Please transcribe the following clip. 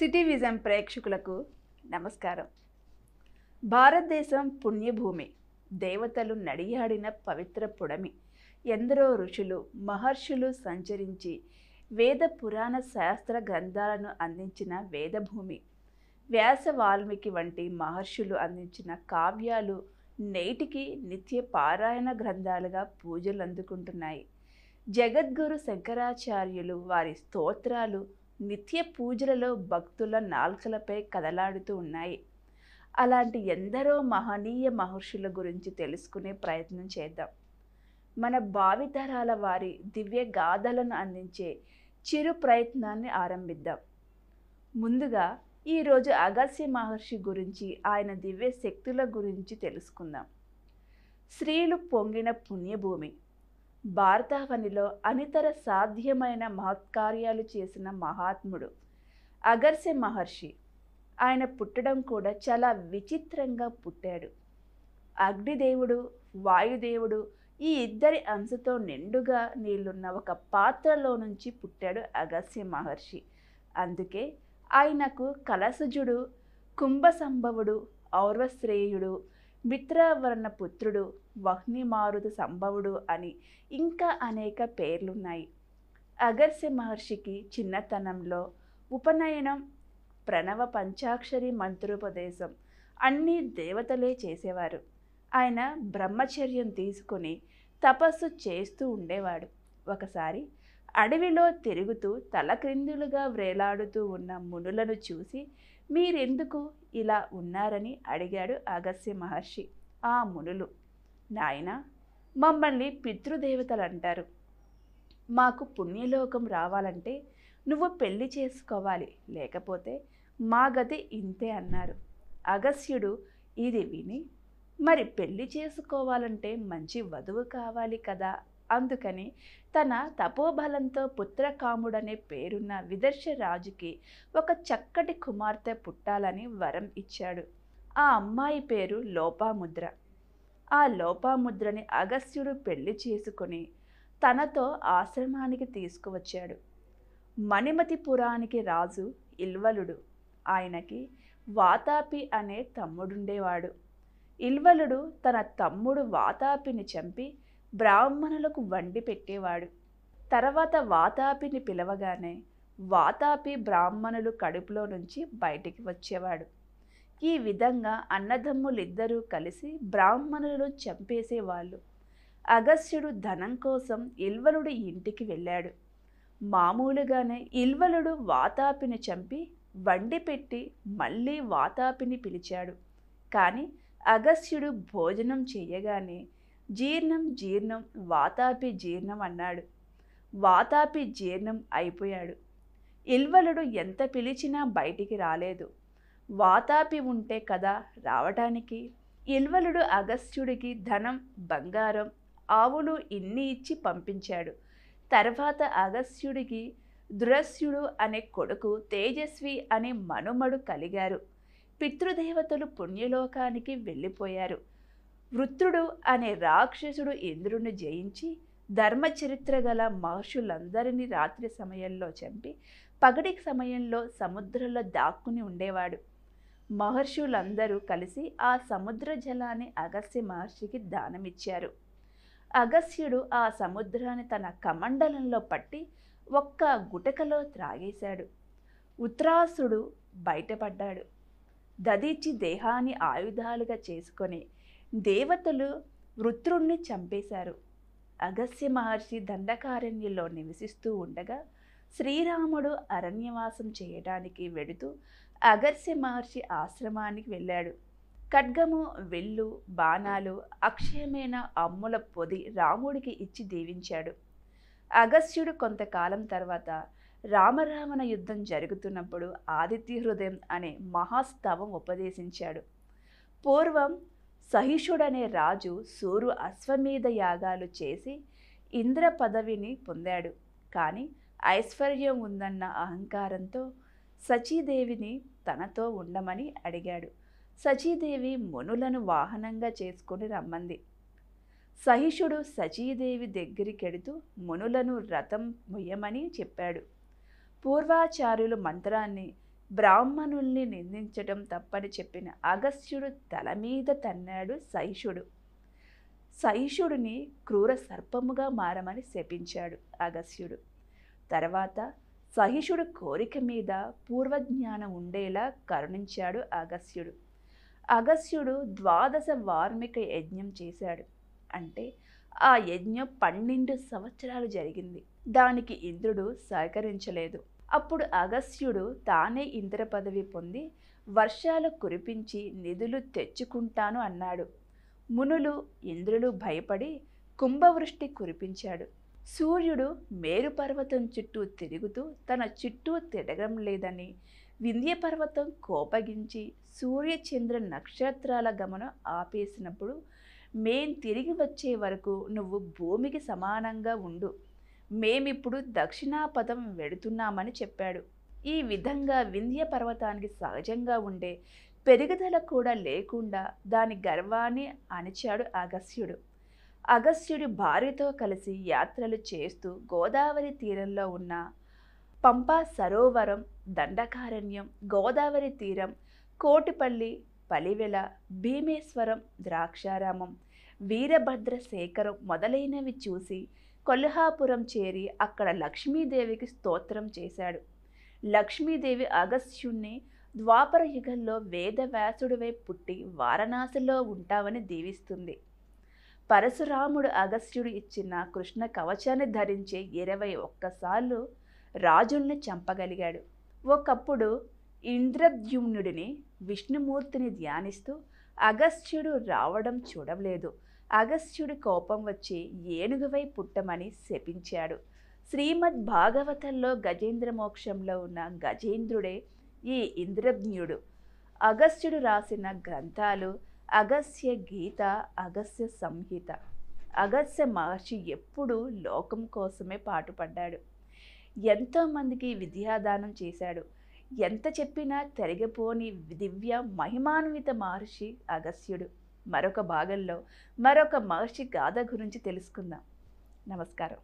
City vision ప్రేక్షకులకు నమస్కారం. భారతదేశం పుణ్యభూమి, దేవతలు నడియాడిన పవిత్ర పుడమి. ఎందరో ఋషులు మహర్షులు సంచరించి వేద పురాణ శాస్త్ర గ్రంథాలను అందించిన వేదభూమి. వ్యాస వాల్మీకి వంటి మహర్షులు అందించిన కావ్యాలు నేటికి నిత్య పారాయణ గ్రంథాలుగా పూజలు అందుకుంటున్నాయి. జగద్గురు శంకరాచార్యులు వారి స్తోత్రాలు నిత్య పూజలలో భక్తుల నాల్కలపై కదలాడుతూ ఉన్నాయి. అలాంటి ఎందరో మహనీయ మహర్షుల గురించి తెలుసుకునే ప్రయత్నం చేద్దాం. మన భావితరాల వారి దివ్య గాథలను అందించే చిరు ప్రయత్నాన్ని ఆరంభిద్దాం. ముందుగా ఈరోజు అగస్త్య మహర్షి గురించి, ఆయన దివ్య శక్తుల గురించి తెలుసుకుందాం. స్త్రీలు పొంగిన పుణ్యభూమి. భారతావనిలో అనితర సాధ్యమైన మహత్కార్యాలు చేసిన మహాత్ముడు అగస్త్య మహర్షి. ఆయన పుట్టడం కూడా చాలా విచిత్రంగా పుట్టాడు. అగ్నిదేవుడు, వాయుదేవుడు ఈ ఇద్దరి అంశతో నిండుగా నీళ్లున్న ఒక పాత్రలో నుంచి పుట్టాడు అగస్త్య మహర్షి. అందుకే ఆయనకు కలసుజుడు, కుంభసంభవుడు, ఔర్వశ్రేయుడు, మిత్రవర్ణ పుత్రుడు, వహ్నిమారుత సంభవుడు అని ఇంకా అనేక పేర్లున్నాయి. అగస్త్య మహర్షికి చిన్నతనంలో ఉపనయనం, ప్రణవ పంచాక్షరి మంత్రోపదేశం అన్నీ దేవతలే చేసేవారు. ఆయన బ్రహ్మచర్యం తీసుకుని తపస్సు చేస్తూ ఉండేవాడు. ఒకసారి అడవిలో తిరుగుతూ తలక్రిందులుగా వ్రేలాడుతూ ఉన్న మునులను చూసి, మీరెందుకు ఇలా ఉన్నారని అడిగాడు అగస్త్య మహర్షి. ఆ మునులు, నాయనా, మమ్మల్ని పితృదేవతలు అంటారు. మాకు పుణ్యలోకం రావాలంటే నువ్వు పెళ్లి చేసుకోవాలి, లేకపోతే మా గతి ఇంతే అన్నారు. అగస్త్యుడు ఇది విని, మరి పెళ్లి చేసుకోవాలంటే మంచి వధువు కావాలి కదా, అందుకని తన తపోబలంతో పుత్రకాముడనే పేరున్న విదర్శ రాజుకి ఒక చక్కటి కుమార్తె పుట్టాలని వరం ఇచ్చాడు. ఆ అమ్మాయి పేరు లోపాముద్ర. ఆ లోపాముద్రని అగస్త్యుడు పెళ్లి చేసుకుని తనతో ఆశ్రమానికి తీసుకువచ్చాడు. మణిమతిపురానికి రాజు ఇల్వలుడు. ఆయనకి వాతాపి అనే తమ్ముడుండేవాడు. ఇల్వలుడు తన తమ్ముడు వాతాపిని చంపి బ్రాహ్మణులకు వండి పెట్టేవాడు. తర్వాత వాతాపిని పిలవగానే వాతాపి బ్రాహ్మణులు కడుపులో నుంచి బయటికి వచ్చేవాడు. ఈ విధంగా అన్నదమ్ములిద్దరూ కలిసి బ్రాహ్మణులను చంపేసేవాళ్ళు. అగస్త్యుడు ధనం కోసం ఇల్వలుడి ఇంటికి వెళ్ళాడు. మామూలుగానే ఇల్వలుడు వాతాపిని చంపి వండి పెట్టి మళ్ళీ వాతాపిని పిలిచాడు. కానీ అగస్త్యుడు భోజనం చేయగానే జీర్ణం జీర్ణం వాతాపి జీర్ణం అన్నాడు. వాతాపి జీర్ణం అయిపోయాడు. ఇల్వలుడు ఎంత పిలిచినా బయటికి రాలేదు. వాతాపి ఉంటే కదా రావటానికి. ఇల్వలుడు అగస్త్యుడికి ధనం, బంగారం, ఆవులు ఇన్ని ఇచ్చి పంపించాడు. తర్వాత అగస్త్యుడికి దురస్యుడు అనే కొడుకు, తేజస్వి అనే మనుమడు కలిగారు. పితృదేవతలు పుణ్యలోకానికి వెళ్ళిపోయారు. వృత్రుడు అనే రాక్షసుడు ఇంద్రుని జయించి ధర్మచరిత్ర గల మహర్షులందరినీ రాత్రి సమయంలో చంపి పగటి సమయంలో సముద్రంలో దాక్కుని ఉండేవాడు. మహర్షులందరూ కలిసి ఆ సముద్ర జలాన్ని అగస్త్య మహర్షికి దానమిచ్చారు. అగస్త్యుడు ఆ సముద్రాన్ని తన కమండలంలో పట్టి ఒక్క గుటకలో త్రాగేశాడు. ఉత్రాసుడు బయటపడ్డాడు. దదీచి దేహాన్ని ఆయుధాలుగా చేసుకొని దేవతలు వృత్రుణ్ణి చంపేశారు. అగస్త్య మహర్షి దండకారణ్యంలో నివసిస్తూ ఉండగా శ్రీరాముడు అరణ్యవాసం చేయడానికి వెడుతూ అగస్త్య మహర్షి ఆశ్రమానికి వెళ్ళాడు. ఖడ్గము, విల్లు, బాణాలు, అక్షయమైన అమ్ముల పొది రాముడికి ఇచ్చి దీవించాడు. అగస్త్యుడు కొంతకాలం తర్వాత రామరావణ యుద్ధం జరుగుతున్నప్పుడు ఆదిత్య హృదయం అనే మహాస్తవం ఉపదేశించాడు. పూర్వం సహిషుడనే రాజు సూరు అశ్వమేధ యాగాలు చేసి ఇంద్ర పదవిని పొందాడు. కానీ ఐశ్వర్యం ఉందన్న అహంకారంతో సచీదేవిని తనతో ఉండమని అడిగాడు. సచీదేవి మునులను వాహనంగా చేసుకుని రమ్మంది. సహిషుడు సచీదేవి దగ్గరికెడుతూ మునులను రథం ముయ్యమని చెప్పాడు. పూర్వాచార్యులు మంత్రాన్ని బ్రాహ్మణుల్ని నిందించటం తప్పని చెప్పిన అగస్త్యుడు తల మీద తన్నాడు సహిషుడు. సహిషుడిని క్రూర సర్పముగా మారమని శపించాడు అగస్త్యుడు. తర్వాత సహిషుడు కోరిక మీద పూర్వజ్ఞానం ఉండేలా కరుణించాడు అగస్త్యుడు. అగస్త్యుడు 12 వార్మిక యజ్ఞం చేశాడు. అంటే ఆ యజ్ఞం 12 సంవత్సరాలు జరిగింది. దానికి ఇంద్రుడు సహకరించలేదు. అప్పుడు అగస్త్యుడు తానే ఇంద్ర పదవి పొంది వర్షాలు కురిపించి నిధులు తెచ్చుకుంటాను అన్నాడు. మునులు ఇంద్రులు భయపడి కుంభవృష్టి కురిపించాడు. సూర్యుడు మేరు పర్వతం చుట్టూ తిరుగుతూ తన చుట్టూ తిరగడం లేదని వింధ్య పర్వతం కోపగించి సూర్యచంద్ర నక్షత్రాల గమనం ఆపేసినప్పుడు మేం తిరిగి వచ్చే వరకు నువ్వు భూమికి సమానంగా ఉండు, మేమిప్పుడు దక్షిణాపథం వెడుతున్నామని చెప్పాడు. ఈ విధంగా వింధ్య పర్వతానికి సహజంగా ఉండే పెరుగుదల కూడా లేకుండా దాని గర్వాన్ని అణిచాడు అగస్త్యుడు. అగస్త్యుడి భార్యతో కలిసి యాత్రలు చేస్తూ గోదావరి తీరంలో ఉన్న పంపా సరోవరం, దండకారణ్యం, గోదావరి తీరం, కోటిపల్లి, పలివెల, భీమేశ్వరం, ద్రాక్షారామం, వీరభద్ర శేఖరం మొదలైనవి చూసి కొల్హాపురం చేరి అక్కడ లక్ష్మీదేవికి స్తోత్రం చేశాడు. లక్ష్మీదేవి అగస్త్యుణ్ణి ద్వాపర యుగంలో వేదవ్యాసుడివై పుట్టి వారణాసిలో ఉంటావని దీవిస్తుంది. పరశురాముడు అగస్త్యుడు ఇచ్చిన కృష్ణ కవచాన్ని ధరించే 21 సార్లు రాజుల్ని చంపగలిగాడు. ఒకప్పుడు ఇంద్రద్యుమ్నుడిని విష్ణుమూర్తిని ధ్యానిస్తూ అగస్త్యుడు రావడం చూడలేదు. అగస్త్యుడి కోపం వచ్చి ఏనుగువై పుట్టమని శపించాడు. శ్రీమద్ భాగవతంలో గజేంద్ర మోక్షంలో ఉన్న గజేంద్రుడే ఈ ఇంద్రజ్ఞుడు. అగస్త్యుడు రాసిన గ్రంథాలు అగస్త్య గీత, అగస్త్య సంహిత. అగస్త్య మహర్షి ఎప్పుడూ లోకం కోసమే పాటుపడ్డాడు. ఎంతోమందికి విద్యాదానం చేశాడు. ఎంత చెప్పినా తెరగపోని దివ్య మహిమాన్విత మహర్షి అగస్త్యుడు. మరొక భాగంలో మరొక మహర్షి గాథ గురించి తెలుసుకుందాం. నమస్కారం.